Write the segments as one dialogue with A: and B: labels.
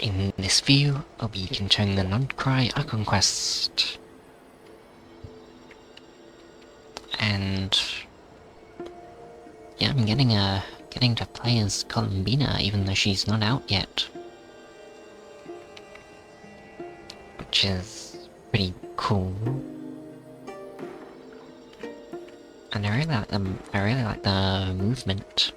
A: In this view, I'll be continuing the non-cry conquest. And yeah, I'm getting to play as Columbina even though she's not out yet. Which is pretty cool. And I really like the movement.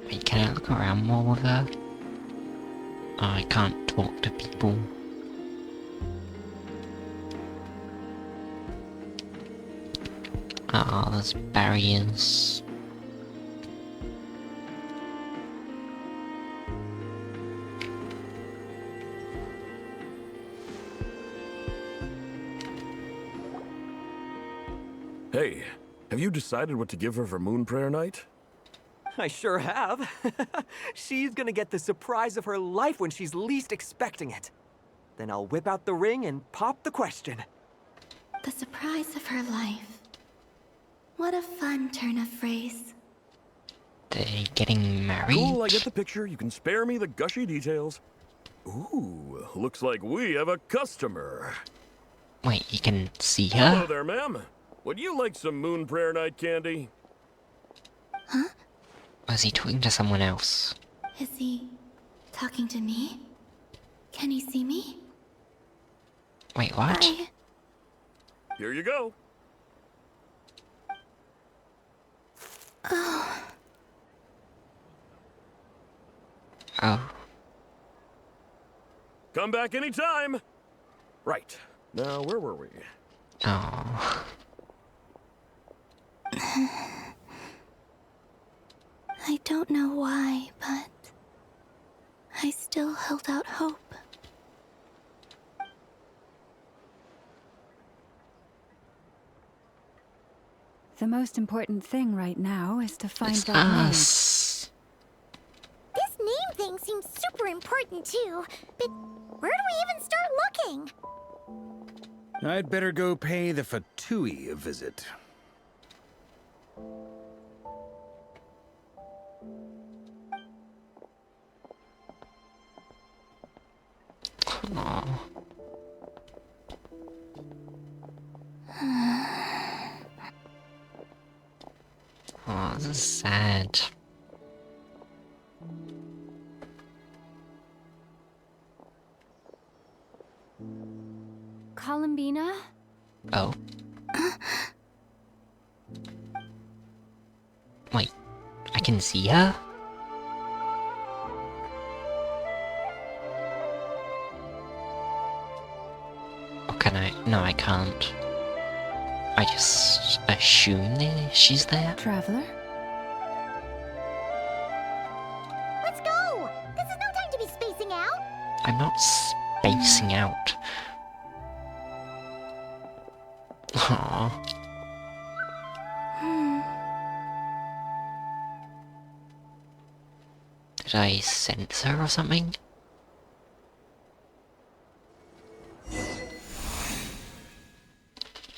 A: Wait, can I look around more with her? Oh, I can't talk to people. Ah, there's barriers.
B: Hey, have you decided what to give her for Moon Prayer Night?
C: I sure have. She's gonna get the surprise of her life when she's least expecting it. Then I'll whip out the ring and pop the question.
D: The surprise of her life. What a fun turn of phrase.
A: They getting married?
B: Cool, I get the picture. You can spare me the gushy details. Ooh, looks like we have a customer.
A: Wait, you can see
B: Hello
A: her?
B: there, ma'am. Would you like some Moon Prayer Night candy?
D: Huh?
A: Or is he talking to someone else?
D: Is he talking to me? Can he see me?
A: Wait, what?
B: Here you go.
D: Oh.
A: Oh.
B: Come back anytime. Right. Now, where were we?
A: Oh.
D: I don't know why, but I still held out hope.
E: The most important thing right now is to find
A: It's
E: that maid.
A: us.
F: This name thing seems super important too, but where do we even start looking?
G: I'd better go pay the Fatui a visit.
A: Oh. Oh, this is sad.
E: Columbina?
A: Oh. Wait, I can see her? Or can I? No, I can't. I just assume she's there?
E: Traveler?
F: Let's go! This is no time to be spacing out!
A: I'm not spacing out. Aww. Did I sense her or something?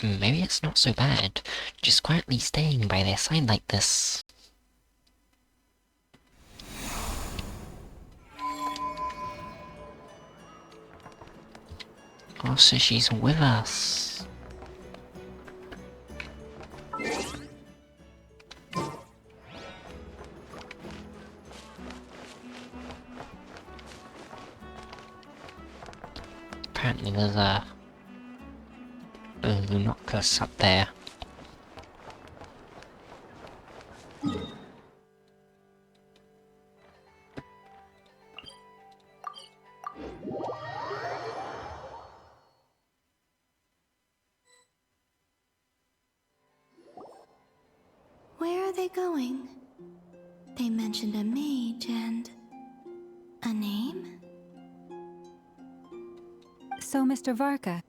A: Maybe it's not so bad, just quietly staying by their side like this. Oh, so she's with us. Apparently there's a Lunocus up there.
D: Where are they going? They mentioned a mage and a name?
E: So, Mr. Varka,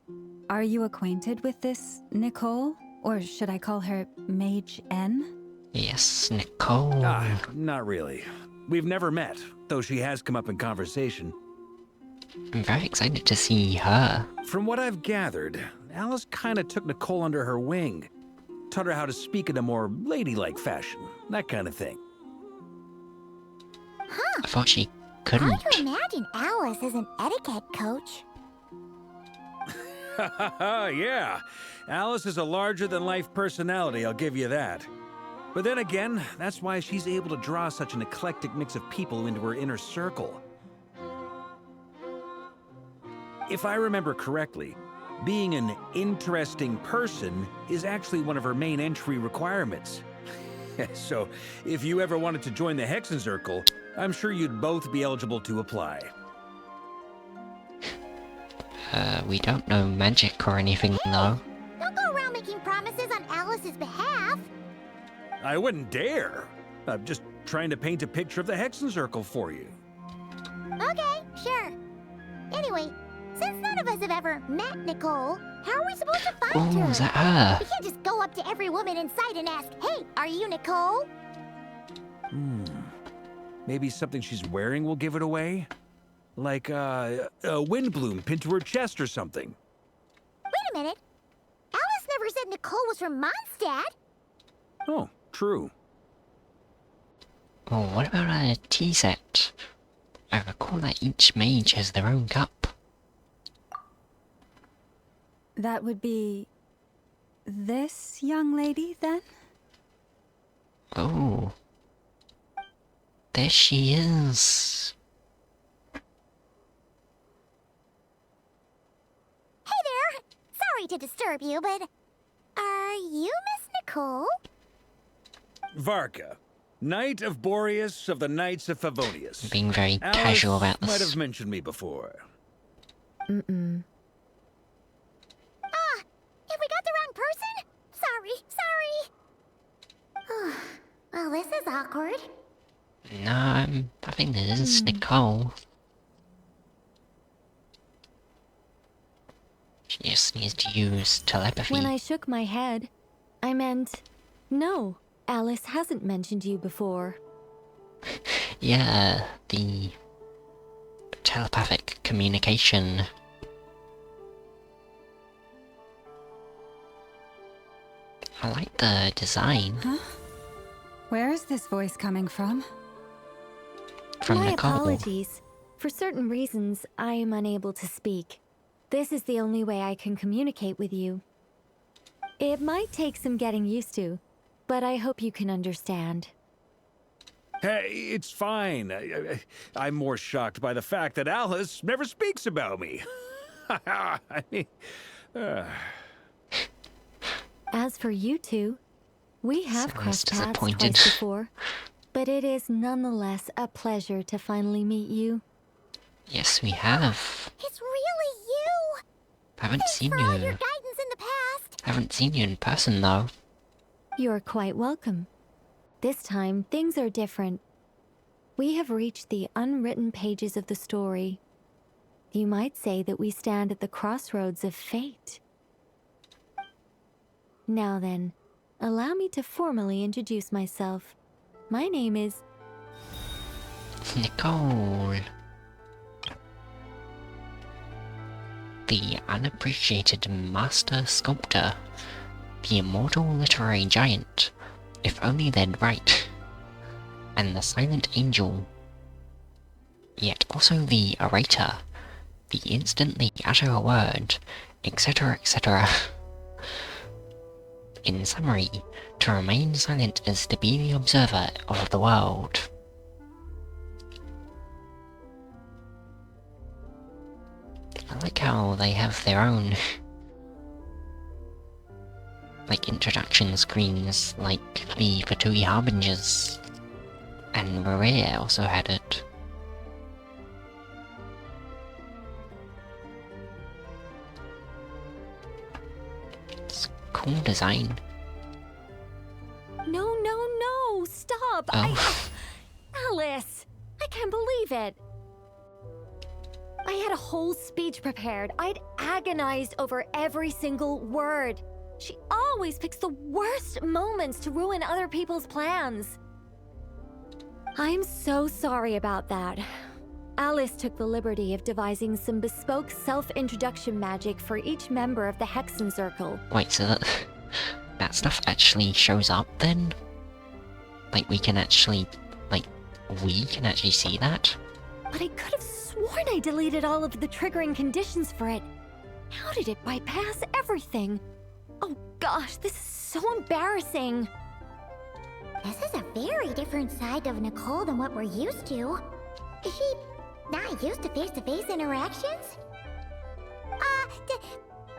E: are you acquainted with this Nicole? Or should I call her Mage N?
A: Yes, Nicole.
G: Ah, not really. We've never met, though she has come up in conversation.
A: I'm very excited to see her.
G: From what I've gathered, Alice kinda took Nicole under her wing. Taught her how to speak in a more ladylike fashion. That kind of thing.
A: I thought she
F: Hard
A: couldn't.
F: to imagine Alice as an etiquette coach.
G: Yeah. Alice is a larger-than-life personality, I'll give you that. But then again, that's why she's able to draw such an eclectic mix of people into her inner circle. If I remember correctly, being an interesting person is actually one of her main entry requirements. So, if you ever wanted to join the Hexenzirkel, I'm sure you'd both be eligible to apply.
A: We don't know magic or anything though.
F: Don't go around making promises on Alice's behalf.
G: I wouldn't dare. I'm just trying to paint a picture of the Hexenzirkel for you.
F: Okay, sure. Anyway, since none of us have ever met Nicole, how are we supposed to find
A: Oh,
F: her?
A: is that her?
F: We can't just go up to every woman in sight and ask, "Hey, are you Nicole?"
G: Maybe something she's wearing will give it away? Like, a windbloom pinned to her chest or something.
F: Wait a minute. Alice never said Nicole was from Mondstadt.
G: Oh, true.
A: Oh, what about a tea set? I recall that each mage has their own cup.
E: That would be this young lady, then?
A: Oh. There she is.
F: Hey there. Sorry to disturb you, but are you Miss Nicole?
G: Varka, Knight of Boreas of the Knights of Favonius.
A: Being very
G: Alice
A: casual about
G: might
A: this.
G: have mentioned me before.
E: Mm-mm.
F: If we got the wrong person? Sorry. Well, this is awkward.
A: No, I think this is Nicole. She just needs to use telepathy.
H: When I shook my head, I meant, no, Alice hasn't mentioned you before.
A: Yeah, the telepathic communication. I like the design
E: Where is this voice coming from?
A: from
H: My
A: Nicole.
H: apologies. For certain reasons, I am unable to speak. This is the only way I can communicate with you. It might take some getting used to, but I hope you can understand.
G: Hey, it's fine. I'm more shocked by the fact that Alice never speaks about me. I mean,
H: As for you two, we have
A: Sounds
H: crossed paths
A: disappointed.
H: twice before, but it is nonetheless a pleasure to finally meet you.
A: Yes, we have.
F: It's really you.
A: Haven't
F: Thanks
A: seen
F: for all your
A: you.
F: guidance in the past.
A: Haven't seen you in person though.
H: You're quite welcome. This time, things are different. We have reached the unwritten pages of the story. You might say that we stand at the crossroads of fate. Now then, allow me to formally introduce myself. My name is...
A: Nicole. The unappreciated master sculptor. The immortal literary giant. If only they'd write. And the silent angel. Yet also the orator. The instantly utter a word. Etc. etc. In summary, to remain silent is to be the observer of the world. I like how they have their own like introduction screens, like the Fatui Harbingers, and Maria also had it. It's cool design.
H: No, no, no! Stop!
A: Oh.
H: Alice! I can't believe it! I had a whole speech prepared. I'd agonized over every single word. She always picks the worst moments to ruin other people's plans. I'm so sorry about that. Alice took the liberty of devising some bespoke self-introduction magic for each member of the Hexen Circle.
A: Wait, so that stuff actually shows up then? Like, we can actually see that?
H: But I could have sworn I deleted all of the triggering conditions for it. How did it bypass everything? Oh gosh, this is so embarrassing.
F: This is a very different side of Nicole than what we're used to. Is she not used to face-to-face interactions?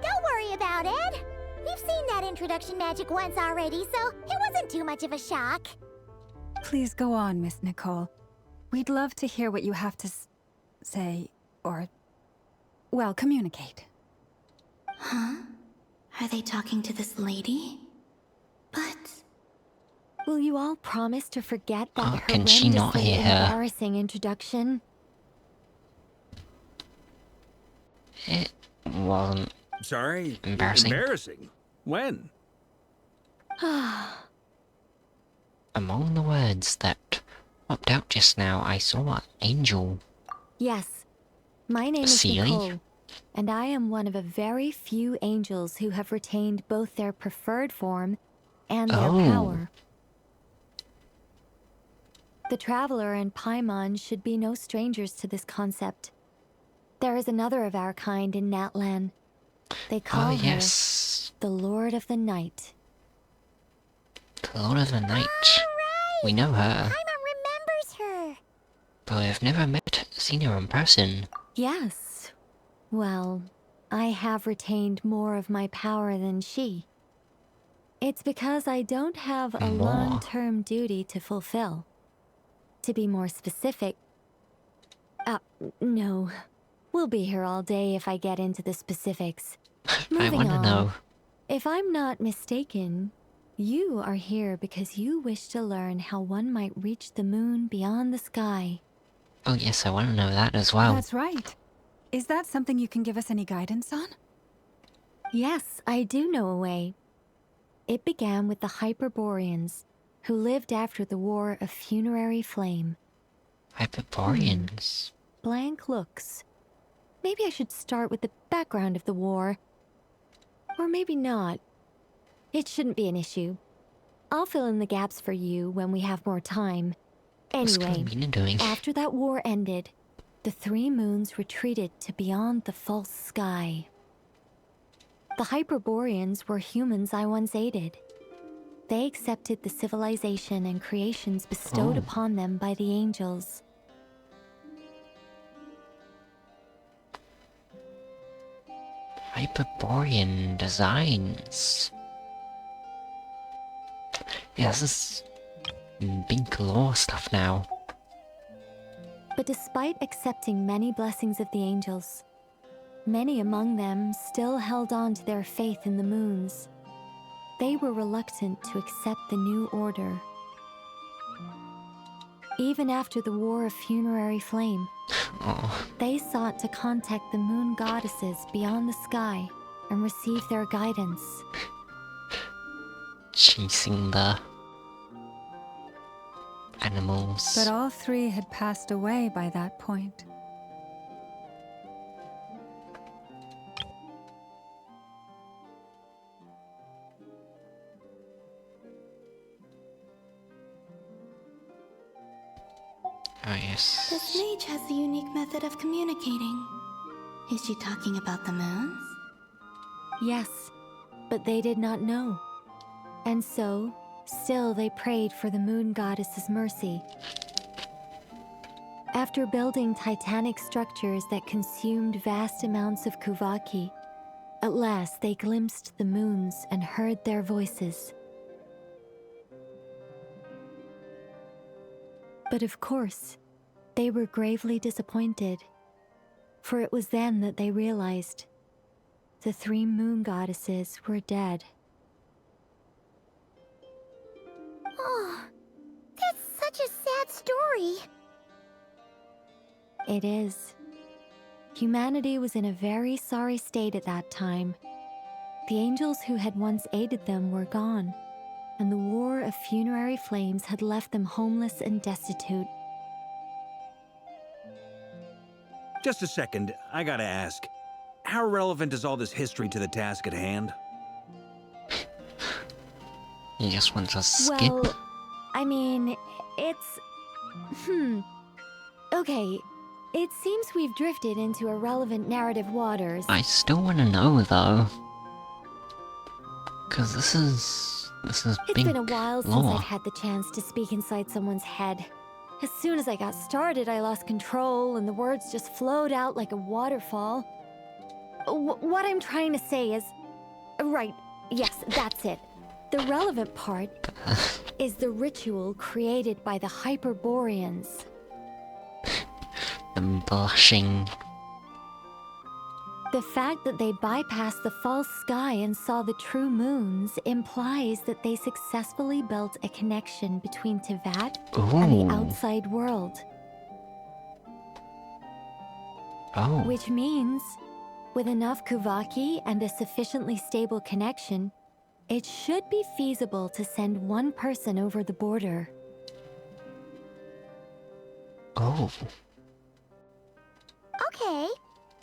F: Don't worry about it. We've seen that introduction magic once already, so it wasn't too much of a shock.
E: Please go on, Miss Nicole. We'd love to hear what you have to say, or, well, communicate.
D: Huh? Are they talking to this lady? But...
H: Will you all promise to forget that
A: can she not
H: horrendously
A: hear her?
H: embarrassing introduction?
A: It wasn't
G: Sorry?
A: embarrassing.
G: Embarrassing? When?
A: Among the words that popped out just now, I saw Angel.
H: Yes. My name is
A: Seely?
H: Nicole, and I am one of a very few angels who have retained both their preferred form and their
A: Oh.
H: power. The Traveler and Paimon should be no strangers to this concept. There is another of our kind in Natlan. They call
A: Oh
H: her
A: yes,
H: the Lord of the Night.
A: the Lord of the Night. We know her,
F: Paimon remembers her.
A: but I've never seen her in person.
H: Yes. Well, I have retained more of my power than she. It's because I don't have a
A: More?
H: long-term duty to fulfill. To be more specific... no. We'll be here all day if I get into the specifics.
A: I
H: Moving
A: want to
H: on.
A: know.
H: If I'm not mistaken, you are here because you wish to learn how one might reach the moon beyond the sky.
A: Oh yes, I want to know that as well.
E: That's right. Is that something you can give us any guidance on?
H: Yes, I do know a way. It began with the Hyperboreans, who lived after the War of Funerary Flame.
A: Hyperboreans.
H: Blank looks. Maybe I should start with the background of the war. Or maybe not. It shouldn't be an issue. I'll fill in the gaps for you when we have more time.
A: What's
H: Anyway,
A: Glenmina doing?
H: after that war ended, the three moons retreated to beyond the false sky. The Hyperboreans were humans I once aided. They accepted the civilization and creations bestowed
A: Oh.
H: upon them by the angels.
A: Hyperborean designs. Yeah, this is big lore stuff now.
H: But despite accepting many blessings of the angels, many among them still held on to their faith in the moons. They were reluctant to accept the new order. Even after the War of Funerary Flame,
A: Oh,
H: they sought to contact the moon goddesses beyond the sky and receive their guidance.
A: chasing the animals.
E: But all three had passed away by that point.
A: Oh yes.
D: This mage has a unique method of communicating. Is she talking about the moons?
H: Yes, but they did not know. And so, still they prayed for the moon goddess's mercy. After building titanic structures that consumed vast amounts of Kuvaki, at last they glimpsed the moons and heard their voices. But of course, they were gravely disappointed, for it was then that they realized the three moon goddesses were dead.
F: Oh, that's such a sad story.
H: It is. Humanity was in a very sorry state at that time. The angels who had once aided them were gone, and the War of Funerary Flames had left them homeless and destitute.
G: Just a second, I gotta ask. How relevant is all this history to the task at hand?
A: You just want to skip?
H: Well, I mean, it's... Okay, it seems we've drifted into irrelevant narrative waters.
A: I still want to know, though. Because this is
H: It's
A: big
H: been a while since
A: lore.
H: I've had the chance to speak inside someone's head. As soon as I got started, I lost control and the words just flowed out like a waterfall. What I'm trying to say is... Right, yes, that's it. The relevant part is the ritual created by the Hyperboreans.
A: The blushing.
H: The fact that they bypassed the false sky and saw the true moons implies that they successfully built a connection between Tevat and
A: Ooh.
H: the outside world.
A: Oh.
H: Which means, with enough Kuvaki and a sufficiently stable connection, it should be feasible to send one person over the border.
A: Oh.
F: Okay,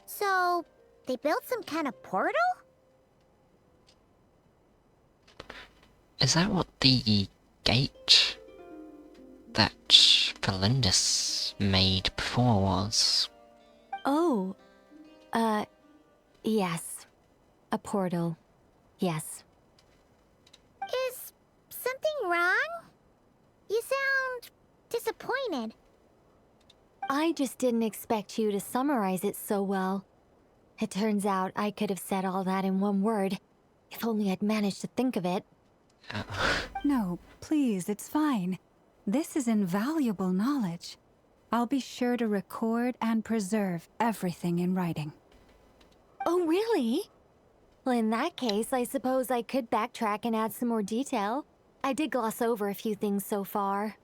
F: so they built some kind of portal?
A: Is that what the gate that Felindus made before was?
H: Oh, yes. A portal. Yes.
F: Is something wrong? You sound disappointed.
H: I just didn't expect you to summarize it so well. It turns out I could have said all that in one word, if only I'd managed to think of it.
E: No, please, it's fine. This is invaluable knowledge. I'll be sure to record and preserve everything in writing.
H: Oh, really? Well, in that case, I suppose I could backtrack and add some more detail. I did gloss over a few things so far.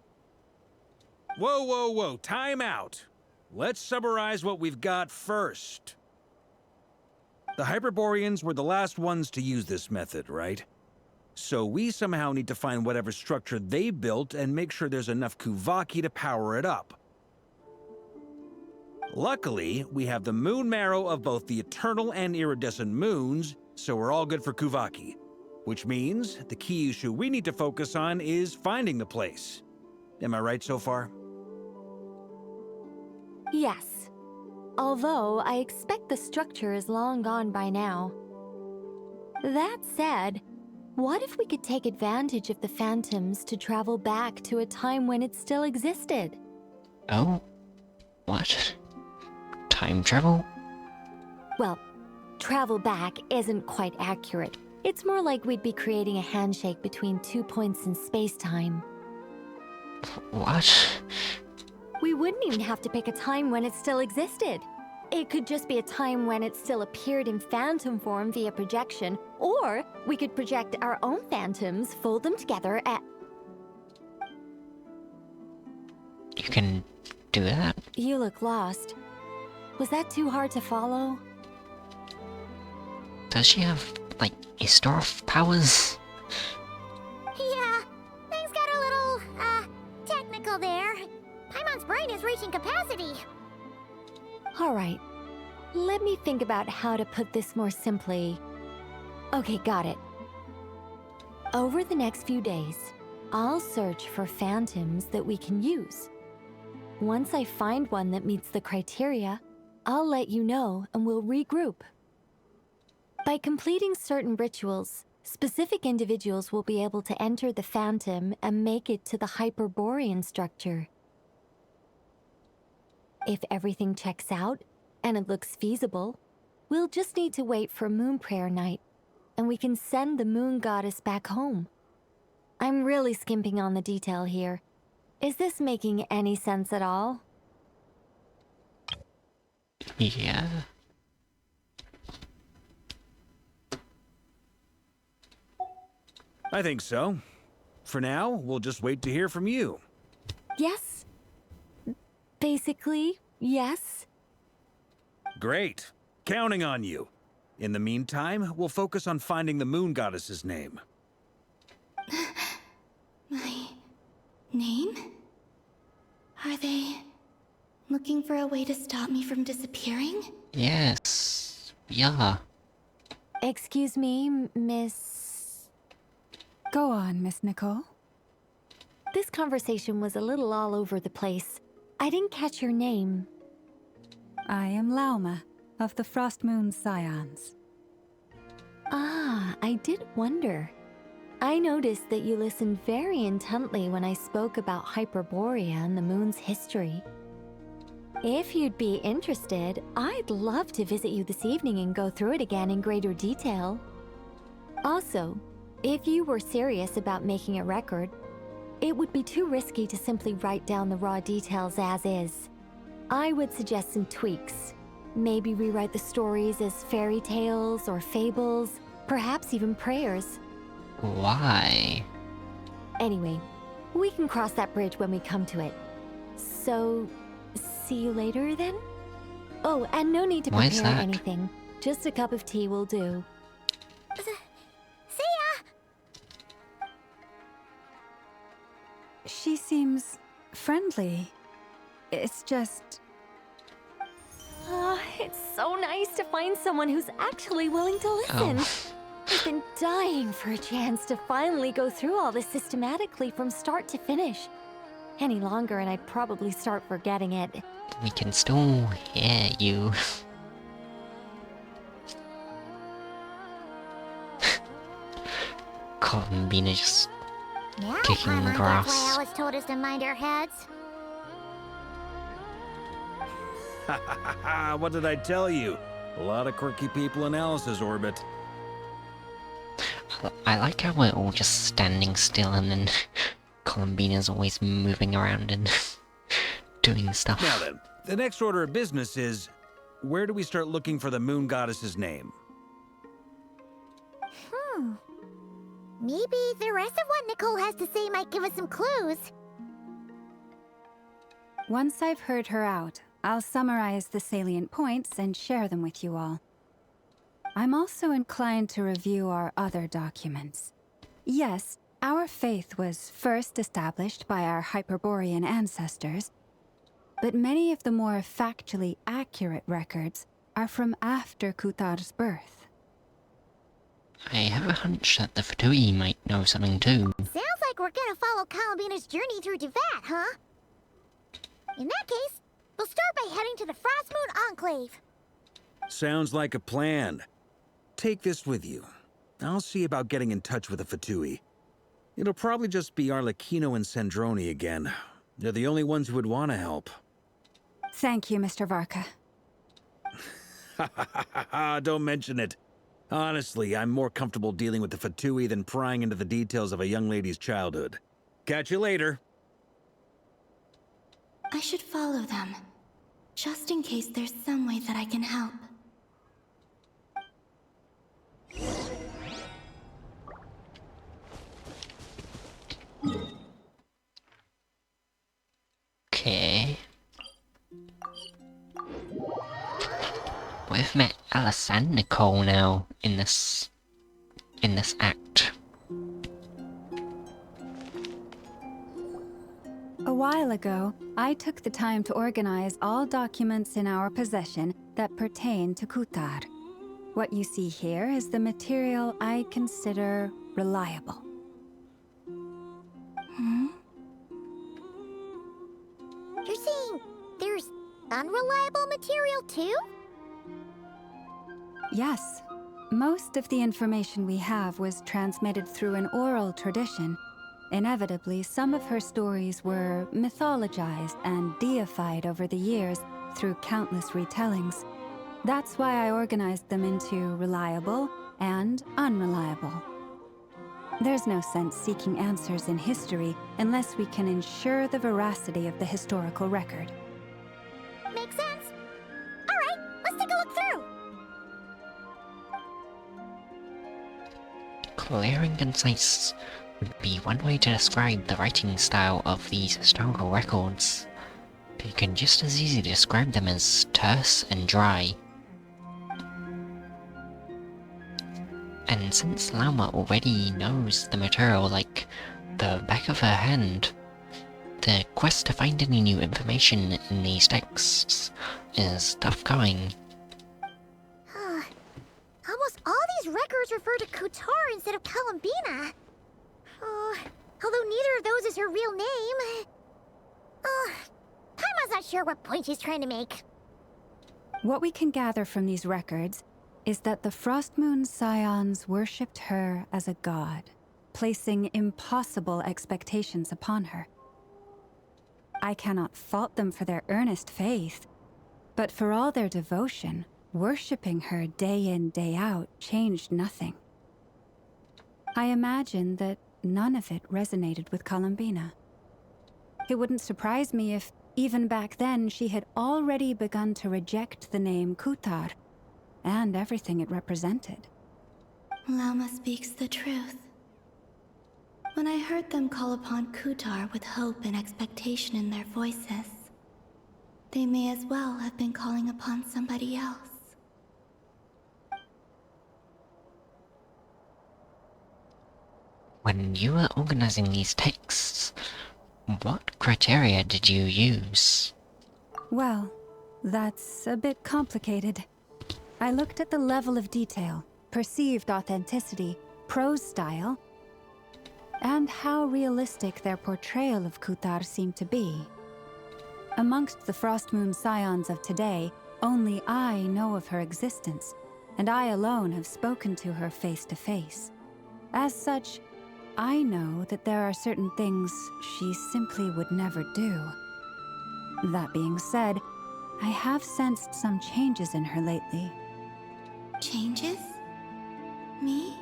G: Whoa, whoa, whoa, time out. Let's summarize what we've got first. The Hyperboreans were the last ones to use this method, right? So we somehow need to find whatever structure they built and make sure there's enough Kuvaki to power it up. Luckily, we have the moon marrow of both the eternal and iridescent moons, so we're all good for Kuvaki. Which means the key issue we need to focus on is finding the place. Am I right so far?
H: Yes. Although I expect the structure is long gone by now. That said, what if we could take advantage of the phantoms to travel back to a time when it still existed?
A: Oh? What? Time travel?
H: Well, travel back isn't quite accurate. It's more like we'd be creating a handshake between 2 points in space-time.
A: What?
H: We wouldn't even have to pick a time when it still existed. It could just be a time when it still appeared in phantom form via projection, or we could project our own phantoms, fold them together at...
A: You can do that?
H: You look lost. Was that too hard to follow?
A: Does she have, like, Istorf powers?
F: Yeah, things got a little, technical there. Paimon's brain is reaching capacity.
H: Alright, let me think about how to put this more simply. Okay, got it. Over the next few days, I'll search for phantoms that we can use. Once I find one that meets the criteria, I'll let you know and we'll regroup. By completing certain rituals, specific individuals will be able to enter the phantom and make it to the Hyperborean structure. If everything checks out, and it looks feasible, we'll just need to wait for Moon Prayer Night, and we can send the Moon Goddess back home. I'm really skimping on the detail here. Is this making any sense at all?
A: Yeah.
G: I think so. For now, we'll just wait to hear from you.
H: Yes. Basically, yes.
G: Great. Counting on you. In the meantime, we'll focus on finding the Moon Goddess's name.
D: My name? Are they Looking for a way to stop me from disappearing?
A: Yes, we are.
H: Excuse me, Miss...
E: Go on, Miss Nicole.
H: This conversation was a little all over the place. I didn't catch your name.
E: I am Lauma, of the Frost Moon Scions.
H: Ah, I did wonder. I noticed that you listened very intently when I spoke about Hyperborea and the moon's history. If you'd be interested, I'd love to visit you this evening and go through it again in greater detail. Also, if you were serious about making a record, it would be too risky to simply write down the raw details as is. I would suggest some tweaks. Maybe rewrite the stories as fairy tales or fables, perhaps even prayers.
A: Why?
H: Anyway, we can cross that bridge when we come to it. So, see you later then? Oh, and no need to
A: Why is
H: prepare
A: that?
H: anything. Just a cup of tea will do.
F: See ya!
E: She seems friendly. It's just...
H: Ah, it's so nice to find someone who's actually willing to listen.
A: Oh.
H: I've been dying for a chance to finally go through all this systematically from start to finish. Any longer and I'd probably start forgetting it.
A: We can still hear you. Columbina just
F: Now
A: kicking
F: Paimon
A: the
F: gets why
A: grass.
F: Alice told us to mind our heads.
G: What did I tell you? A lot of quirky people in Alice's orbit.
A: I like how we're all just standing still and then Columbina's always moving around and doing stuff.
G: Now then, the next order of business is, where do we start looking for the moon goddess's name?
F: Maybe the rest of what Nicole has to say might give us some clues.
E: Once I've heard her out, I'll summarize the salient points and share them with you all. I'm also inclined to review our other documents. Yes, our faith was first established by our Hyperborean ancestors, but many of the more factually accurate records are from after Kutar's birth.
A: I have a hunch that the Fatui might know something too.
F: Sounds like we're gonna follow Columbina's journey through Duvat, huh? In that case, we'll start by heading to the Frost Moon Enclave.
G: Sounds like a plan. Take this with you. I'll see about getting in touch with the Fatui. It'll probably just be Arlecchino and Sandroni again. They're the only ones who would want to help.
E: Thank you, Mr. Varka.
G: Don't mention it. Honestly, I'm more comfortable dealing with the Fatui than prying into the details of a young lady's childhood. Catch you later.
D: I should follow them, just in case there's some way that I can help.
A: Okay. We've met Alice and Nicole now in this act.
E: A while ago, I took the time to organize all documents in our possession that pertain to Kutar. What you see here is the material I consider reliable.
F: You're saying there's unreliable material too?
E: Yes. Most of the information we have was transmitted through an oral tradition. Inevitably, some of her stories were mythologized and deified over the years through countless retellings. That's why I organized them into reliable and unreliable. There's no sense seeking answers in history unless we can ensure the veracity of the historical record.
F: Makes sense. Alright, let's take a look through.
A: Clear and concise would be one way to describe the writing style of these historical records. But you can just as easily describe them as terse and dry. And since Lauma already knows the material like the back of her hand, The quest to find any new information in these texts is tough going.
F: Almost all these records refer to Kotar instead of Columbina. Although neither of those is her real name. Paimon's not sure what point she's trying to make.
E: What we can gather from these records is that the Frostmoon Scions worshipped her as a god, placing impossible expectations upon her. I cannot fault them for their earnest faith, but for all their devotion, worshipping her day in, day out changed nothing. I imagine that none of it resonated with Columbina. It wouldn't surprise me if, even back then, she had already begun to reject the name Kutar and everything it represented.
D: Lama speaks the truth. When I heard them call upon Kutar with hope and expectation in their voices, they may as well have been calling upon somebody else.
A: When you were organizing these texts, what criteria did you use?
E: Well, that's a bit complicated. I looked at the level of detail, perceived authenticity, prose style, and how realistic their portrayal of Kutar seemed to be. Amongst the Frostmoon Scions of today, only I know of her existence, and I alone have spoken to her face to face. As such, I know that there are certain things she simply would never do. That being said, I have sensed some changes in her lately.
D: Changes? Me?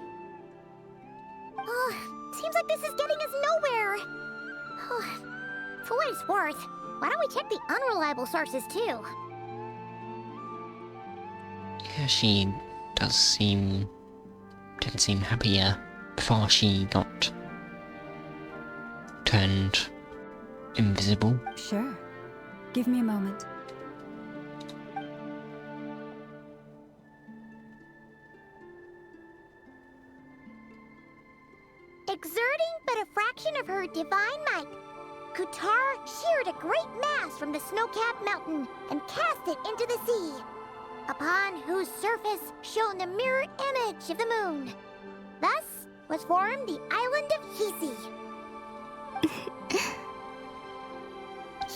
F: Seems like this is getting us nowhere. For what it's worth, why don't we check the unreliable sources too?
A: Yeah, she didn't seem happier before she got turned invisible.
E: Sure. Give me a moment.
F: Exerting but a fraction of her divine might, Kutar sheared a great mass from the snow-capped mountain and cast it into the sea, upon whose surface shone the mirror image of the moon. Thus was formed the island of Hisi.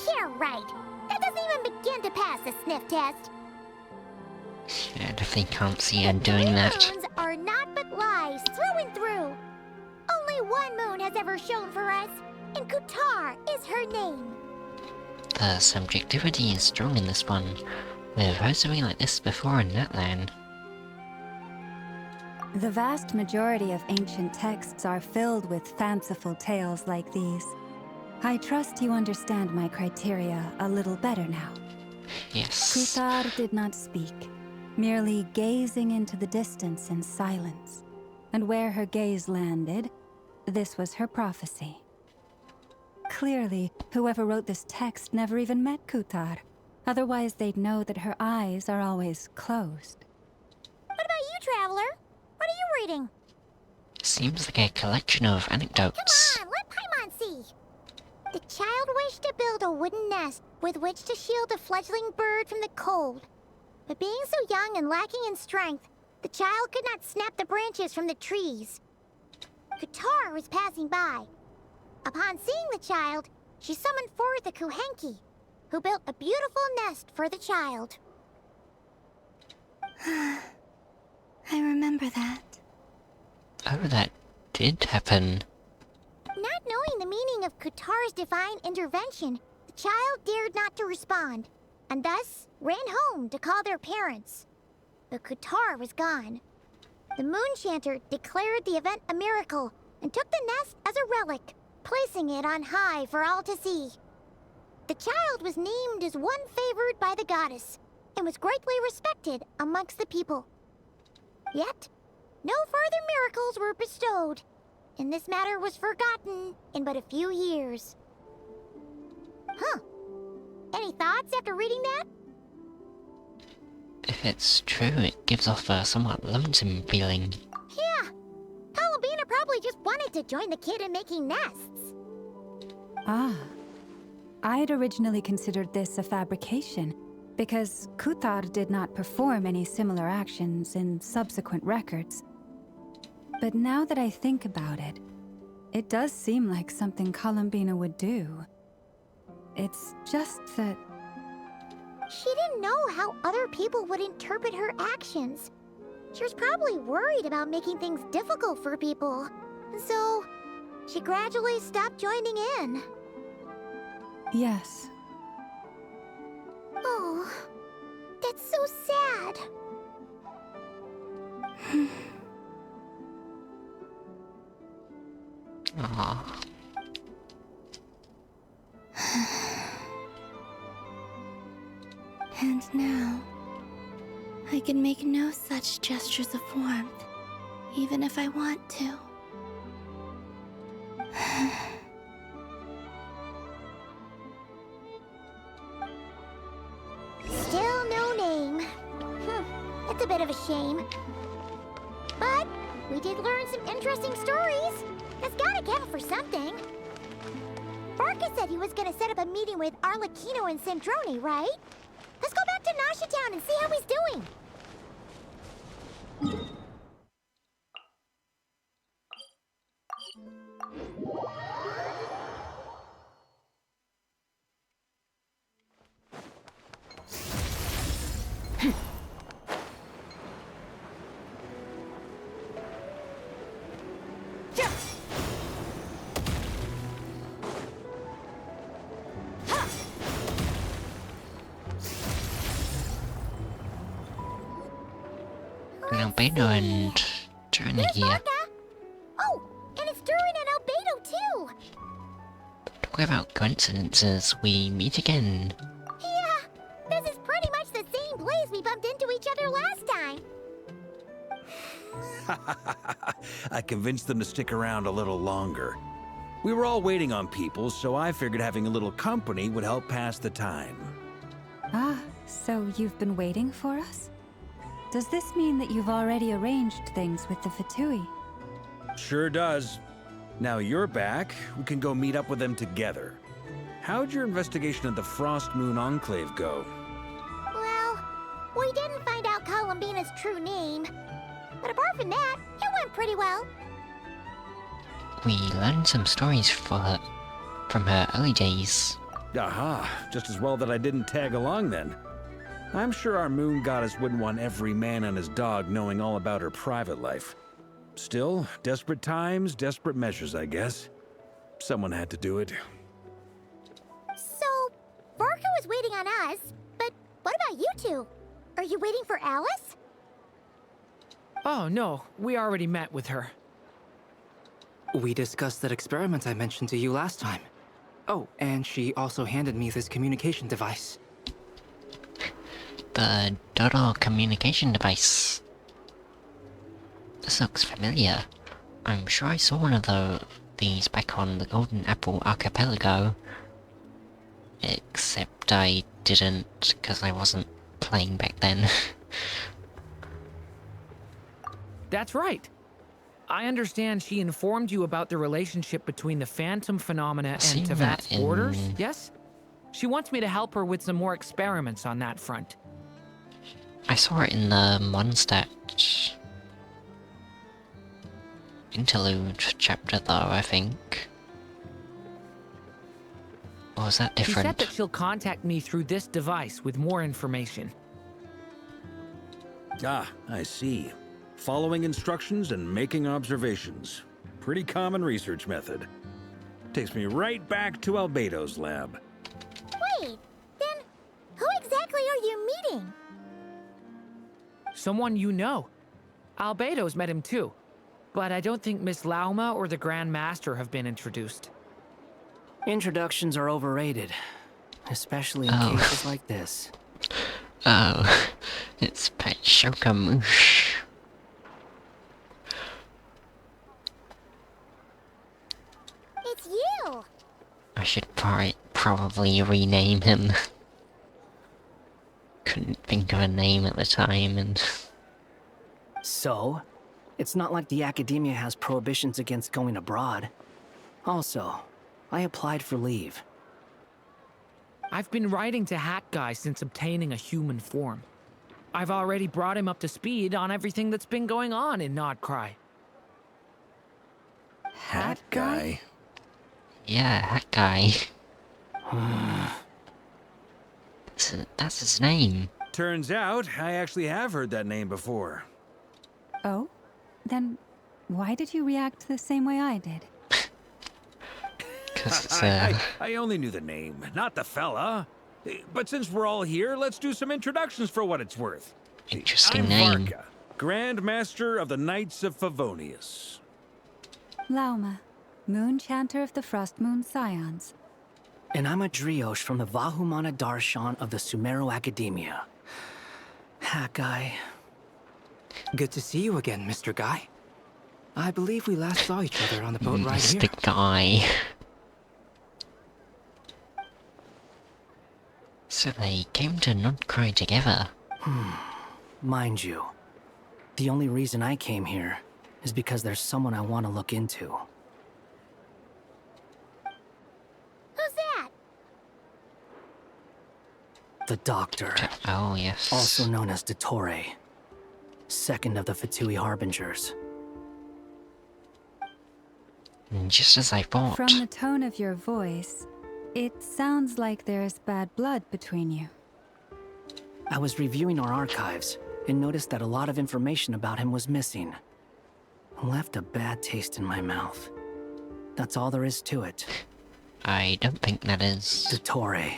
F: Yeah, right. That doesn't even begin to pass the sniff test.
A: I definitely can't see her doing that.
F: Moons are not but lies through and through. Only one moon has ever shone for us, and Kutar is her name.
A: The subjectivity is strong in this one. We've heard something like this before in Netland.
E: The vast majority of ancient texts are filled with fanciful tales like these. I trust you understand my criteria a little better now.
A: Yes.
E: Kutar did not speak, merely gazing into the distance in silence. And where her gaze landed, this was her prophecy. Clearly, whoever wrote this text never even met Kutar. Otherwise, they'd know that her eyes are always closed.
F: What about you, Traveler? What are you reading?
A: Seems like a collection of anecdotes.
F: Come on, let Paimon see. The child wished to build a wooden nest with which to shield a fledgling bird from the cold. But being so young and lacking in strength, the child could not snap the branches from the trees. Kutar was passing by. Upon seeing the child, she summoned forth the Kuhenki, who built a beautiful nest for the child.
D: I remember that.
A: Oh, that did happen.
F: Not knowing the meaning of Kutar's divine intervention, the child dared not to respond, and thus ran home to call their parents. But Kutar was gone. The moon chanter declared the event a miracle and took the nest as a relic, placing it on high for all to see. The child was named as one favored by the goddess and was greatly respected amongst the people. Yet, no further miracles were bestowed, and this matter was forgotten in but a few years. Any thoughts after reading that?
A: If it's true, it gives off a somewhat lonesome feeling.
F: Yeah. Columbina probably just wanted to join the kid in making nests.
E: Ah, I'd originally considered this a fabrication, because Kutar did not perform any similar actions in subsequent records. But now that I think about it, it does seem like something Columbina would do. It's just that...
F: She didn't know how other people would interpret her actions. She was probably worried about making things difficult for people. So, she gradually stopped joining in.
E: Yes.
F: Oh, that's so sad.
A: Aww.
D: And now, I can make no such gestures of warmth, even if I want to.
F: Still no name. That's a bit of a shame. But we did learn some interesting stories. That's gotta count for something. Barca said he was gonna set up a meeting with Arlecchino and Sandrone, right? Let's go back to Nasha Town and see how he's doing.
A: Albedo and Joanna
F: There's
A: here.
F: Barca. Oh, and it's Durin and Albedo too.
A: Talk about coincidences, we meet again.
F: Yeah, this is pretty much the same place we bumped into each other last time.
G: I convinced them to stick around a little longer. We were all waiting on people, so I figured having a little company would help pass the time.
E: Ah, so you've been waiting for us? Does this mean that you've already arranged things with the Fatui?
G: Sure does. Now you're back, we can go meet up with them together. How'd your investigation of the Frost Moon Enclave go?
F: Well, we didn't find out Columbina's true name. But apart from that, it went pretty well.
A: We learned some stories from her early days.
G: Aha, just as well that I didn't tag along then. I'm sure our moon goddess wouldn't want every man and his dog knowing all about her private life. Still, desperate times, desperate measures, I guess. Someone had to do it.
F: So, Barca was waiting on us, but what about you two? Are you waiting for Alice?
I: Oh, no. We already met with her.
J: We discussed that experiment I mentioned to you last time. Oh, and she also handed me this communication device.
A: The Dottore communication device. This looks familiar. I'm sure I saw one of these back on the Golden Apple Archipelago. Except I didn't, because I wasn't playing back then.
I: That's right. I understand she informed you about the relationship between the Phantom Phenomena and
A: Seen that
I: Tevat's
A: in-
I: orders, yes? She wants me to help her with some more experiments on that front.
A: I saw it in the Mondstadt interlude chapter though, I think. Or was that
I: She said
A: different?
I: that she'll contact me through this device with more information.
G: Ah, I see. Following instructions and making observations. Pretty common research method. Takes me right back to Albedo's lab.
F: Wait, then who exactly are you meeting?
I: Someone you know. Albedo's met him too. But I don't think Miss Lauma or the Grand Master have been introduced.
J: Introductions are overrated, especially in
A: Oh.
J: cases like this.
A: Oh, it's Patchsoka Moosh.
F: It's you!
A: I should probably rename him. Couldn't think of a name at the time, and
J: So, it's not like the academia has prohibitions against going abroad. Also, I applied for leave.
I: I've been writing to Hat Guy since obtaining a human form. I've already brought him up to speed on everything that's been going on in Nodcry.
G: Hat guy?
A: Yeah, that guy. That's his name.
G: Turns out, I actually have heard that name before.
E: Oh? Then why did you react the same way I did?
A: Because it's
G: I only knew the name, not the fella. But since we're all here, let's do some introductions for what it's worth.
A: interesting
G: I'm
A: name.
G: Varka, Grand Master of the Knights of Favonius.
E: Lauma, Moon Chanter of the Frost Moon Scions.
J: And I'm a Driosh from the Vahumana Darshan of the Sumeru Academia. Hat Guy. Good to see you again, Mr. Guy. I believe we last saw each other on the boat right here.
A: Mr. Guy. So they came to Nodcry together.
J: Mind you, the only reason I came here is because there's someone I want to look into.
F: Who's that?
J: The Doctor,
A: Oh, yes.
J: also known as Dottore, second of the Fatui Harbingers.
A: Just as I thought.
E: From the tone of your voice, it sounds like there's bad blood between you.
J: I was reviewing our archives and noticed that a lot of information about him was missing. Left a bad taste in my mouth. That's all there is to it.
A: I don't think that is.
J: Dottore,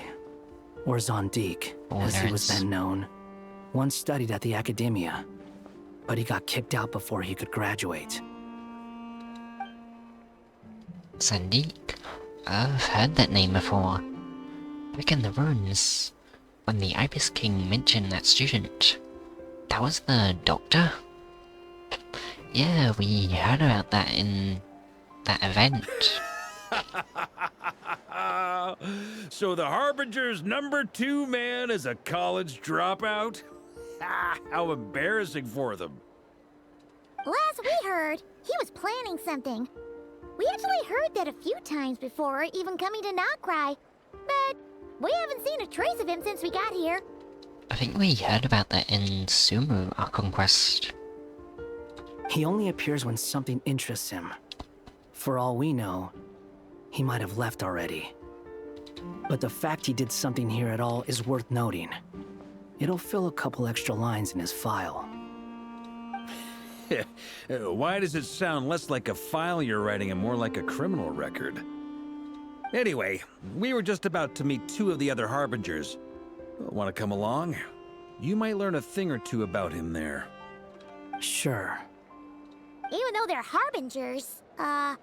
J: or Zondik, as he was then known, once studied at the Academia, but he got kicked out before he could graduate.
A: Sandeep? I've heard that name before. Back in the ruins, when the Ibis King mentioned that student. That was the Doctor? Yeah, we heard about that in that event.
G: So the Harbinger's #2 man is a college dropout? How embarrassing for them.
F: Last we heard, he was planning something. We actually heard that a few times before, even coming to Nodcry. But we haven't seen a trace of him since we got here.
A: I think we heard about that in Sumu, our conquest.
J: He only appears when something interests him. For all we know, he might have left already. But the fact he did something here at all is worth noting. It'll fill a couple extra lines in his file.
G: Why does it sound less like a file you're writing and more like a criminal record? Anyway, we were just about to meet 2 of the other Harbingers. Want to come along? You might learn a thing or two about him there.
J: Sure.
F: Even though they're harbingers, well,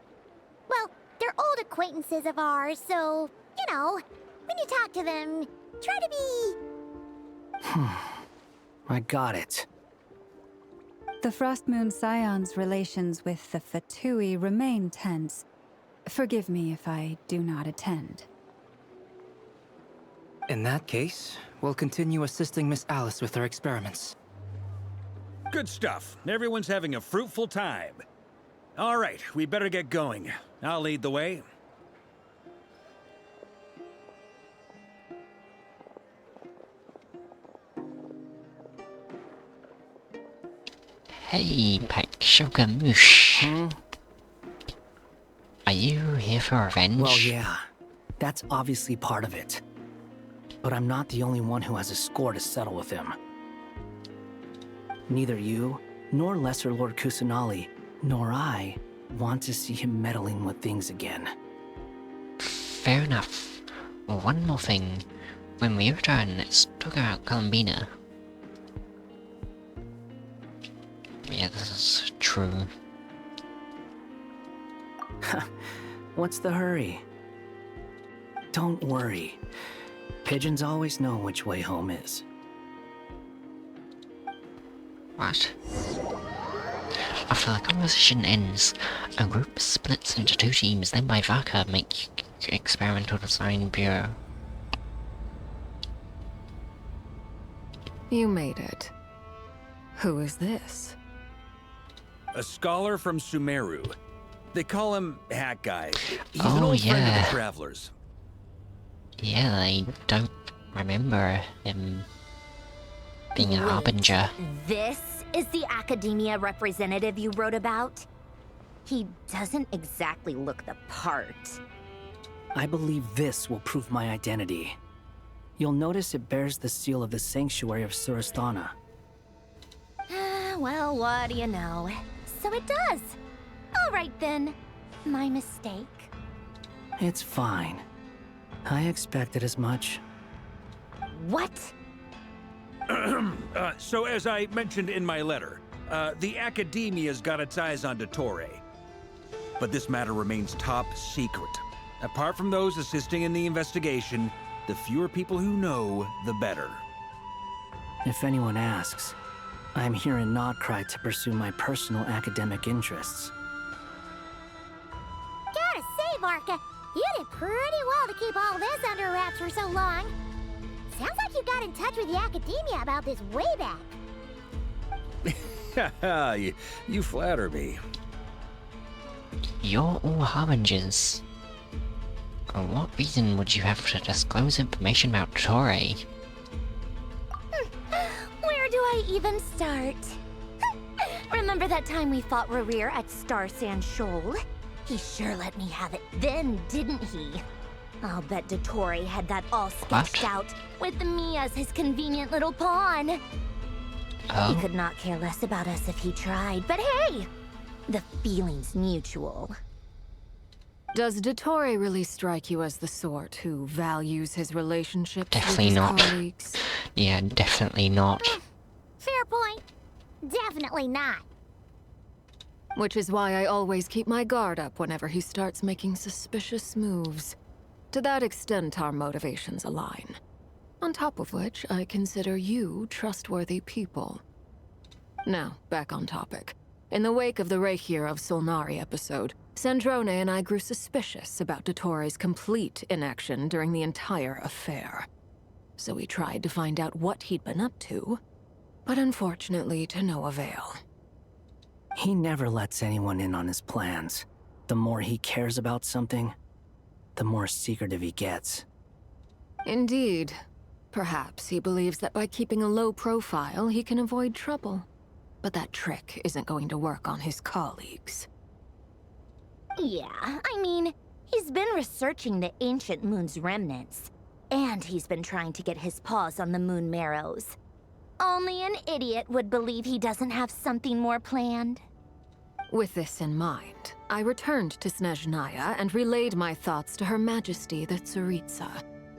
F: they're old acquaintances of ours, so, you know, when you talk to them, try to be...
J: I got it.
E: The Frost Moon Scions' relations with the Fatui remain tense. Forgive me if I do not attend.
J: In that case, we'll continue assisting Miss Alice with her experiments.
G: Good stuff. Everyone's having a fruitful time. All right, we better get going. I'll lead the way.
A: Hey, Patchsoka Moosh. Are you here for revenge?
J: Well, yeah. That's obviously part of it. But I'm not the only one who has a score to settle with him. Neither you, nor Lesser Lord Kusanali, nor I want to see him meddling with things again.
A: Fair enough. Well, one more thing. When we return, let's talk about Columbina. Yeah, this is true.
J: What's the hurry? Don't worry. Pigeons always know which way home is.
A: What? After the conversation ends, a group splits into 2 teams, then by Varka make experimental design bureau.
K: You made it. Who is this?
G: A scholar from Sumeru. They call him Hat Guy. He's an
A: Oh,
G: old friend of
A: yeah.
G: the Travelers.
A: Yeah, I don't remember him being a harbinger.
F: This is the academia representative you wrote about? He doesn't exactly look the part.
J: I believe this will prove my identity. You'll notice it bears the seal of the Sanctuary of Surasthana.
F: Well, what do you know? So it does. All right then. My mistake.
J: It's fine. I expected as much.
F: What?
G: So as I mentioned in my letter, the Academia's got its eyes on Dottore. But this matter remains top secret. Apart from those assisting in the investigation, the fewer people who know, the better.
J: If anyone asks, I'm here in Notcry to pursue my personal academic interests.
F: Gotta say, Varka, you did pretty well to keep all this under wraps for so long. Sounds like you got in touch with the Academia about this way back.
G: Haha, you flatter me.
A: You're all harbingers. For what reason would you have to disclose information about Dottore?
F: Where do I even start? Remember that time we fought Rerir at Star Sand Shoal? He sure let me have it then, didn't he? I'll bet Dottore had that all sketched out, with me as his convenient little pawn.
A: Oh?
F: He could not care less about us if he tried, but hey! The feeling's mutual.
K: Does Dottore really strike you as the sort who values his relationships
A: Definitely
K: with his
A: not.
K: colleagues?
A: Yeah, definitely not.
F: Fair point. Definitely not.
K: Which is why I always keep my guard up whenever he starts making suspicious moves. To that extent, our motivations align. On top of which, I consider you trustworthy people. Now, back on topic. In the wake of the Reikir of Solnari episode, Sandrone and I grew suspicious about Dottore's complete inaction during the entire affair. So we tried to find out what he'd been up to, but unfortunately to no avail.
J: He never lets anyone in on his plans. The more he cares about something, the more secretive he gets.
K: Indeed. Perhaps he believes that by keeping a low profile, he can avoid trouble. But that trick isn't going to work on his colleagues.
F: Yeah, I mean, he's been researching the ancient moon's remnants. And he's been trying to get his paws on the moon marrows. Only an idiot would believe he doesn't have something more planned.
K: With this in mind, I returned to Snezhnaya and relayed my thoughts to Her Majesty the Tsaritsa,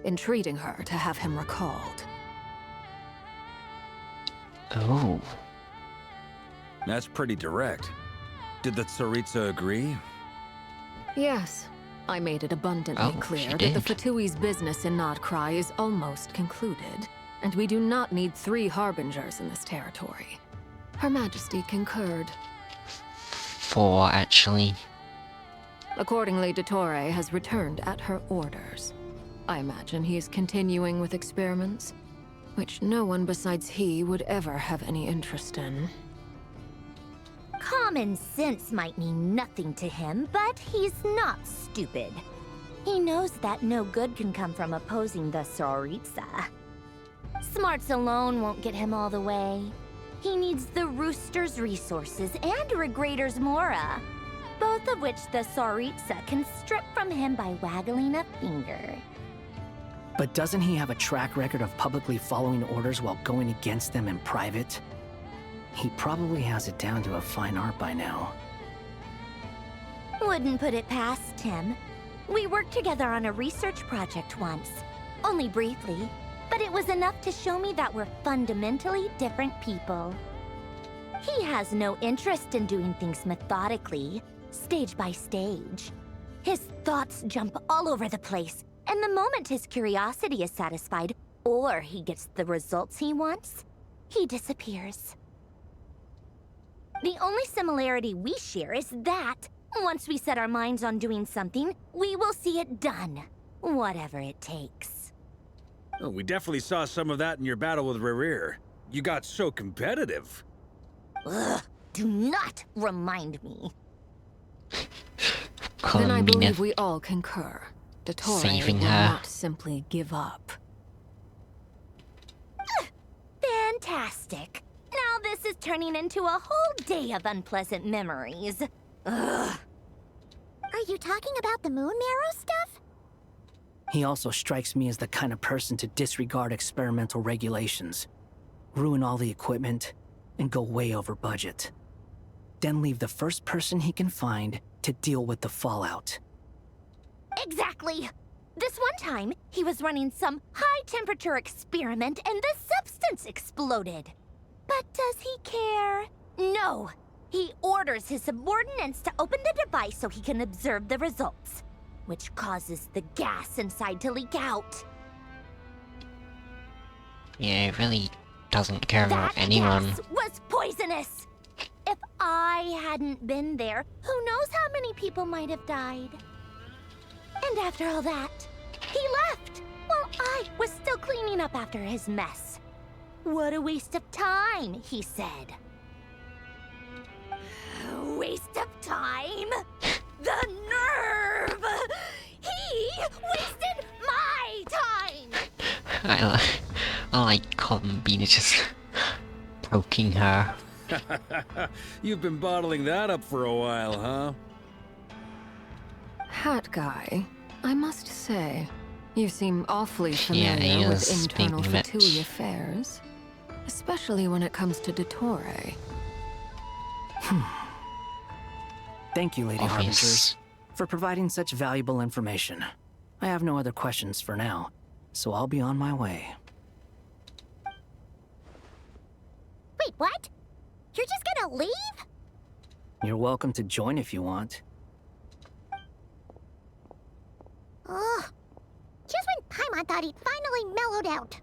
K: entreating her to have him recalled.
A: Oh.
G: That's pretty direct. Did the Tsaritsa agree?
K: Yes. I made it abundantly clear that the Fatui's business in Notcry is almost concluded, and we do not need 3 harbingers in this territory. Her Majesty concurred.
A: 4, actually.
K: Accordingly, Dottore has returned at her orders. I imagine he is continuing with experiments, which no one besides he would ever have any interest in.
F: Common sense might mean nothing to him, but he's not stupid. He knows that no good can come from opposing the Tsaritsa. Smarts alone won't get him all the way. He needs the Rooster's resources and Regrator's Mora, both of which the Tsaritsa can strip from him by waggling a finger.
J: But doesn't he have a track record of publicly following orders while going against them in private? He probably has it down to a fine art by now.
F: Wouldn't put it past him. We worked together on a research project once. Only briefly, but it was enough to show me that we're fundamentally different people. He has no interest in doing things methodically, stage by stage. His thoughts jump all over the place, and the moment his curiosity is satisfied, or he gets the results he wants, he disappears. The only similarity we share is that, once we set our minds on doing something, we will see it done, whatever it takes.
G: Oh, we definitely saw some of that in your battle with Rerir. You got so competitive.
F: Ugh, do not remind me.
K: Then I believe we all concur. Dottore
A: saving
K: will
A: her.
K: not simply give up.
H: Fantastic. Now this is turning into a whole day of unpleasant memories. Ugh.
F: Are you talking about the moon marrow stuff?
J: He also strikes me as the kind of person to disregard experimental regulations, ruin all the equipment, and go way over budget. Then leave the first person he can find to deal with the fallout.
H: Exactly. This one time, he was running some high-temperature experiment and the substance exploded. But does he care? No. He orders his subordinates to open the device so he can observe the results, which causes the gas inside to leak out.
A: Yeah, it really doesn't care about anyone.
H: Gas was poisonous. If I hadn't been there, who knows how many people might have died. And after all that, he left while I was still cleaning up after his mess. What a waste of time, he said. Waste of time? The nerve! He wasted my time!
A: I like Columbina just poking her.
G: You've been bottling that up for a while, huh?
K: Hat guy, I must say, you seem awfully
A: Yeah,
K: familiar
A: he
K: with
A: is
K: internal
A: speaking
K: Fatui affairs. Especially when it comes to Dottore.
J: Thank you, Lady
A: Obvious.
J: Harbingers, for providing such valuable information. I have no other questions for now, so I'll be on my way.
F: Wait, what? You're just gonna leave?
J: You're welcome to join if you want.
F: Ugh. Just when Paimon thought he'd finally mellowed out.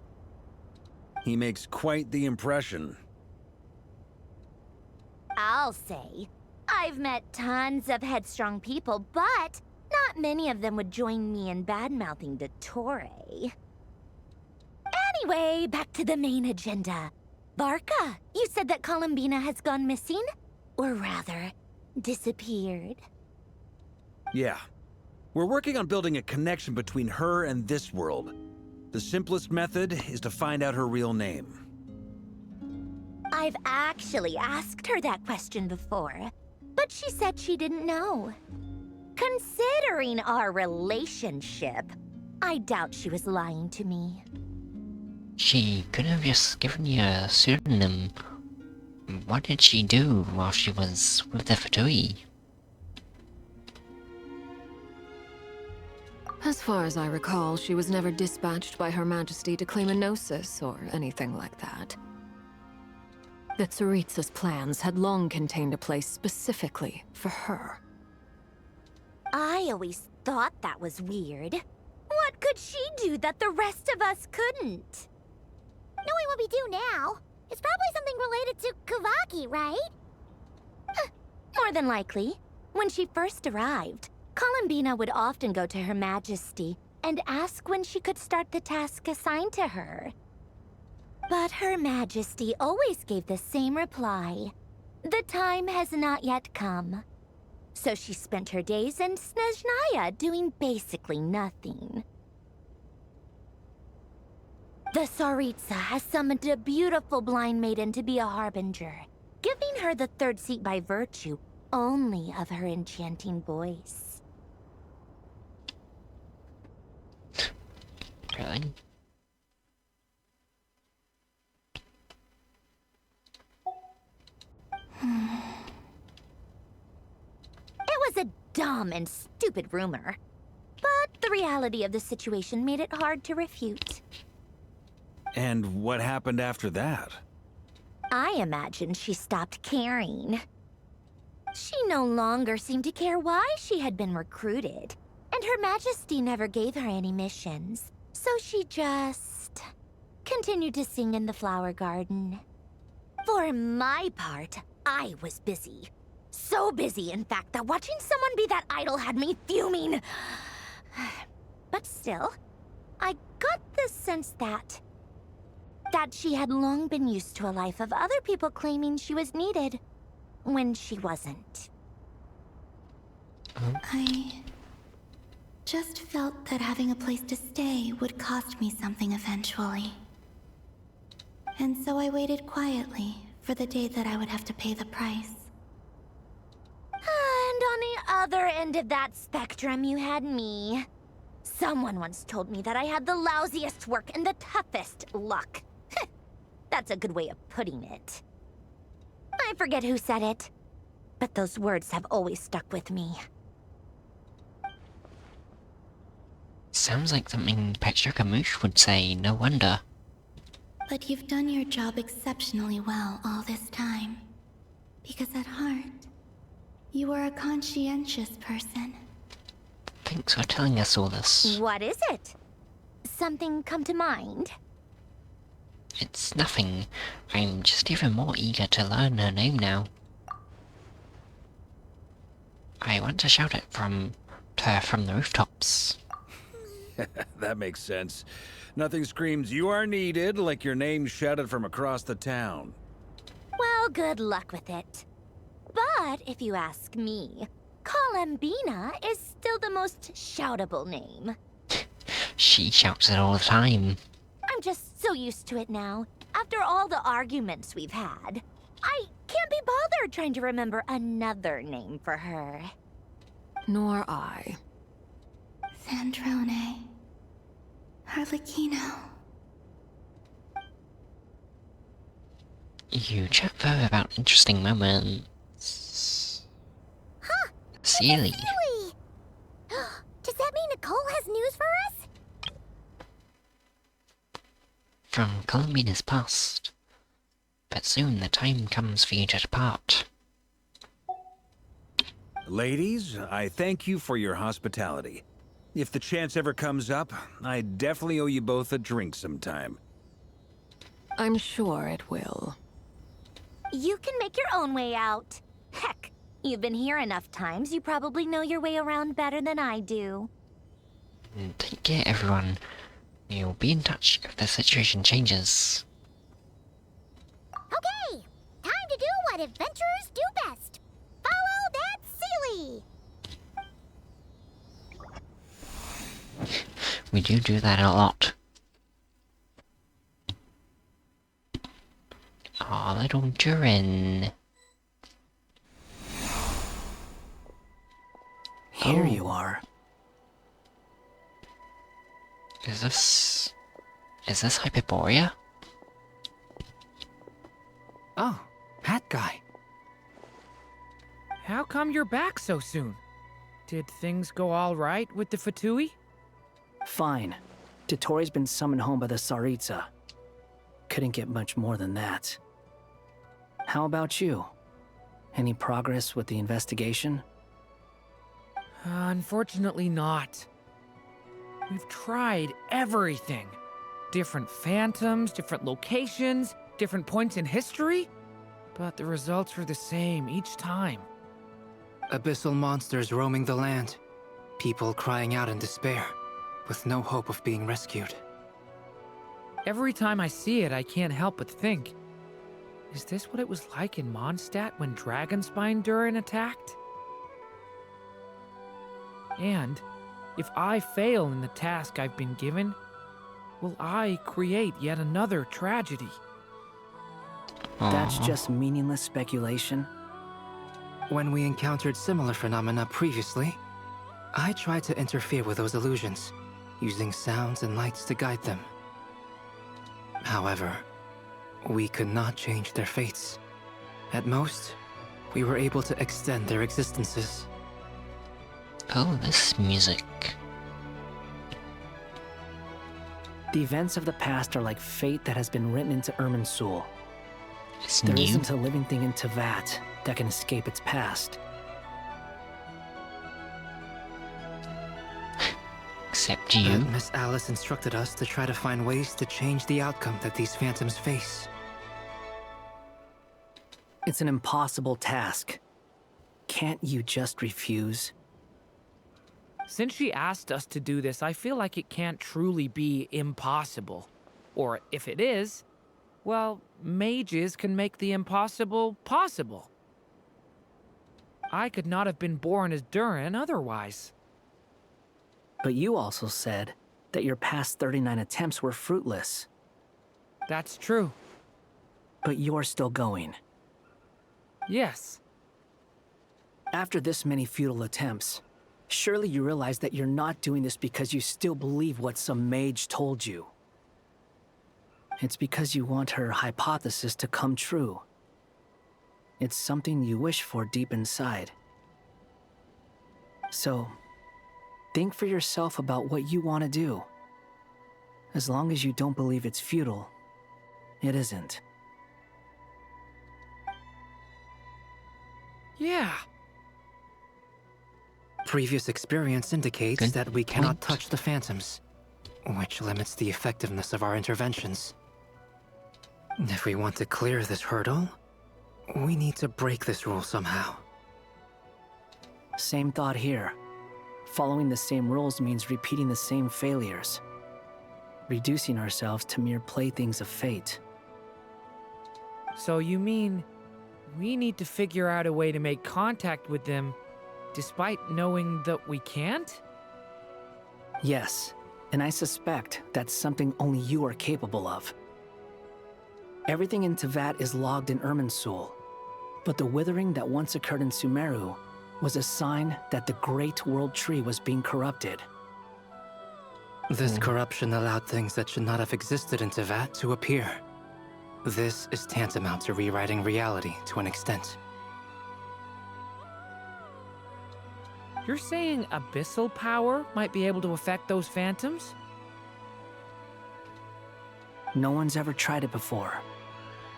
G: He makes quite the impression.
H: I'll say, I've met tons of headstrong people, but not many of them would join me in bad-mouthing Dottore. Anyway, back to the main agenda. Barca, you said that Columbina has gone missing? Or rather, disappeared.
G: Yeah. We're working on building a connection between her and this world. The simplest method is to find out her real name.
H: I've actually asked her that question before, but she said she didn't know. Considering our relationship, I doubt she was lying to me.
A: She could have just given you a pseudonym. What did she do while she was with the Fatui?
K: As far as I recall, she was never dispatched by Her Majesty to claim a gnosis or anything like that. The Tsaritsa's plans had long contained a place specifically for her.
H: I always thought that was weird. What could she do that the rest of us couldn't?
F: Knowing what we do now, it's probably something related to Kavaki, right?
H: More than likely. When she first arrived, Columbina would often go to Her Majesty and ask when she could start the task assigned to her. But Her Majesty always gave the same reply. The time has not yet come. So she spent her days in Snezhnaya doing basically nothing. The Tsaritsa has summoned a beautiful blind maiden to be a harbinger, giving her the third seat by virtue only of her enchanting voice.
A: Really?
H: It was a dumb and stupid rumor, but the reality of the situation made it hard to refute.
G: And what happened after that?
H: I imagine she stopped caring. She no longer seemed to care why she had been recruited, and Her Majesty never gave her any missions, so she just continued to sing in the flower garden. For my part, I was busy. So busy, in fact, that watching someone be that idol had me fuming. But still, I got the sense that she had long been used to a life of other people claiming she was needed when she wasn't.
D: Just felt that having a place to stay would cost me something eventually. And so I waited quietly for the day that I would have to pay the price.
F: And on the other end of that spectrum, you had me. Someone once told me that I had the lousiest work and the toughest luck. That's a good way of putting it. I forget who said it, but those words have always stuck with me.
A: Sounds like something Patchsoka Moosh would say, no wonder.
D: But you've done your job exceptionally well all this time. Because at heart, you are a conscientious person.
A: Thanks for telling us all this.
F: What is it? Something come to mind?
A: It's nothing. I'm just even more eager to learn her name now. I want to shout it from her from the rooftops.
G: That makes sense. Nothing screams you are needed like your name shouted from across the town.
F: Well, good luck with it. But if you ask me, Colambina is still the most shoutable name.
A: She shouts it all the time.
F: I'm just so used to it now. After all the arguments we've had, I can't be bothered trying to remember another name for her.
K: Nor I.
D: Sandrone. Harlequino.
A: You chat further about interesting moments.
F: Huh!
A: Sealy.
F: Sealy! Does that mean Nicole has news for us?
A: From Columbina's past. But soon the time comes for you to depart.
G: Ladies, I thank you for your hospitality. If the chance ever comes up, I definitely owe you both a drink sometime.
K: I'm sure it will.
F: You can make your own way out. Heck, you've been here enough times, you probably know your way around better than I do.
A: Take care, everyone. We'll be in touch if the situation changes.
F: Okay, time to do what adventurers do best. Follow that Sealy!
A: We do that a lot. Aw, little Durin.
J: Here you are.
A: Is this Hyperborea?
I: Oh, that guy. How come you're back so soon? Did things go all right with the Fatui?
J: Fine. Dottore's been summoned home by the Tsaritsa. Couldn't get much more than that. How about you? Any progress with the investigation?
I: Unfortunately not. We've tried everything. Different phantoms, different locations, different points in history. But the results were the same each time.
L: Abyssal monsters roaming the land. People crying out in despair, with no hope of being rescued.
I: Every time I see it, I can't help but think, is this what it was like in Mondstadt when Dragonspine Durin attacked? And if I fail in the task I've been given, will I create yet another tragedy?
J: That's just meaningless speculation.
L: When we encountered similar phenomena previously, I tried to interfere with those illusions, using sounds and lights to guide them. However, we could not change their fates. At most, we were able to extend their existences.
A: Oh, this music.
J: The events of the past are like fate that has been written into Irminsul.
A: It's
J: There
A: new.
J: isn't a living thing in Teyvat that can escape its past.
A: Except you.
L: But Miss Alice instructed us to try to find ways to change the outcome that these phantoms face.
J: It's an impossible task. Can't you just refuse?
I: Since she asked us to do this, I feel like it can't truly be impossible. Or if it is, well, mages can make the impossible possible. I could not have been born as Durin otherwise.
J: But you also said that your past 39 attempts were fruitless.
I: That's true.
J: But you're still going.
I: Yes.
J: After this many futile attempts, surely you realize that you're not doing this because you still believe what some mage told you. It's because you want her hypothesis to come true. It's something you wish for deep inside. So, think for yourself about what you want to do. As long as you don't believe it's futile, it isn't.
I: Yeah.
L: Previous experience indicates
A: Good
L: that we cannot
A: point.
L: touch the phantoms, which limits the effectiveness of our interventions. If we want to clear this hurdle, we need to break this rule somehow.
J: Same thought here. Following the same rules means repeating the same failures. Reducing ourselves to mere playthings of fate.
I: So you mean we need to figure out a way to make contact with them despite knowing that we can't?
J: Yes, and I suspect that's something only you are capable of. Everything in Tevat is logged in Irminsul, but the withering that once occurred in Sumeru was a sign that the Great World Tree was being corrupted.
L: This corruption allowed things that should not have existed in Tevat to appear. This is tantamount to rewriting reality to an extent.
I: You're saying abyssal power might be able to affect those phantoms?
J: No one's ever tried it before.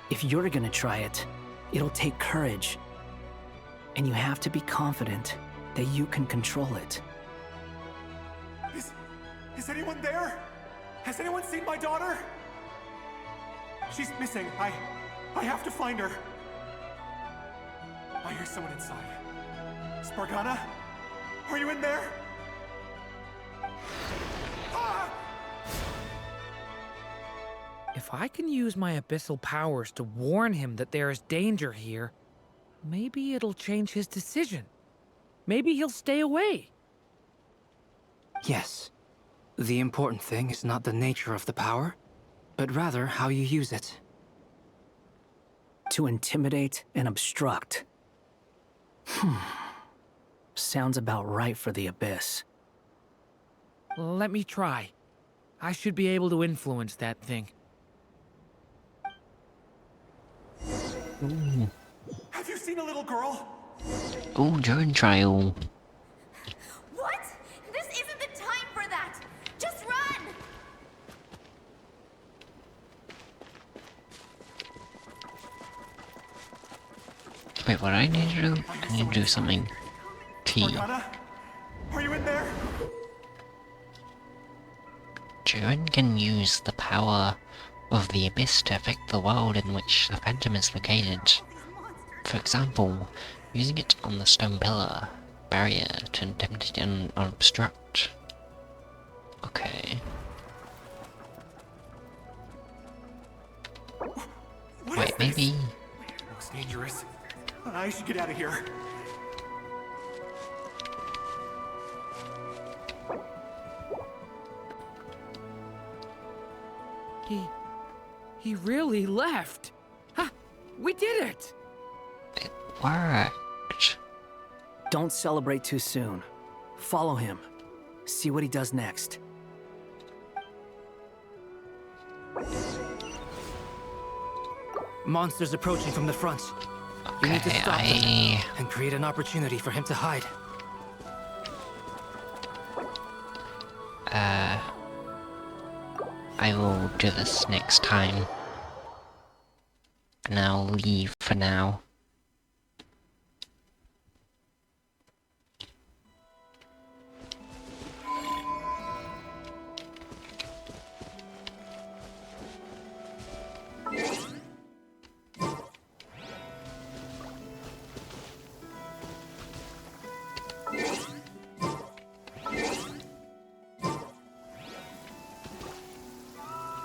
J: If you're gonna try it, it'll take courage. And you have to be confident that you can control it.
M: Is anyone there? Has anyone seen my daughter? She's missing. I have to find her. I hear someone inside. Spargana? Are you in there? Ah!
I: If I can use my abyssal powers to warn him that there is danger here, maybe it'll change his decision. Maybe he'll stay away.
L: Yes. The important thing is not the nature of the power, but rather how you use it.
J: To intimidate and obstruct. Sounds about right for the Abyss.
I: Let me try. I should be able to influence that thing.
A: Ooh.
M: Have you seen a little girl?
A: Ooh, drone trial.
N: What? This isn't the time for that! Just run!
A: Wait, what do I need to do? I need to do something. T.
M: Spargana? Are you in there?
A: Jiren can use the power of the Abyss to affect the world in which the Phantom is located. For example, using it on the stone pillar barrier to intimidate and obstruct. Okay. Wait, maybe...
M: Looks dangerous. I should get out of here.
I: He really left. Ha! We did it!
A: It worked.
J: Don't celebrate too soon. Follow him. See what he does next.
L: Monsters approaching from the front. You need to
A: Okay,
L: stop them and create an opportunity for him to hide.
A: I will do this next time. And I'll leave for now.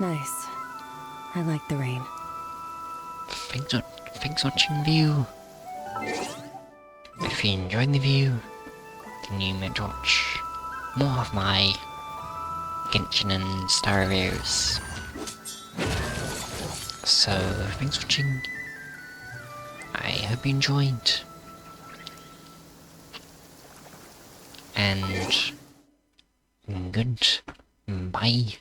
H: Nice. I like the rain.
A: Thanks watching the view. If you enjoyed the view, then you might watch more of my Genshin and Star Rares. So, thanks for watching. I hope you enjoyed. And good bye.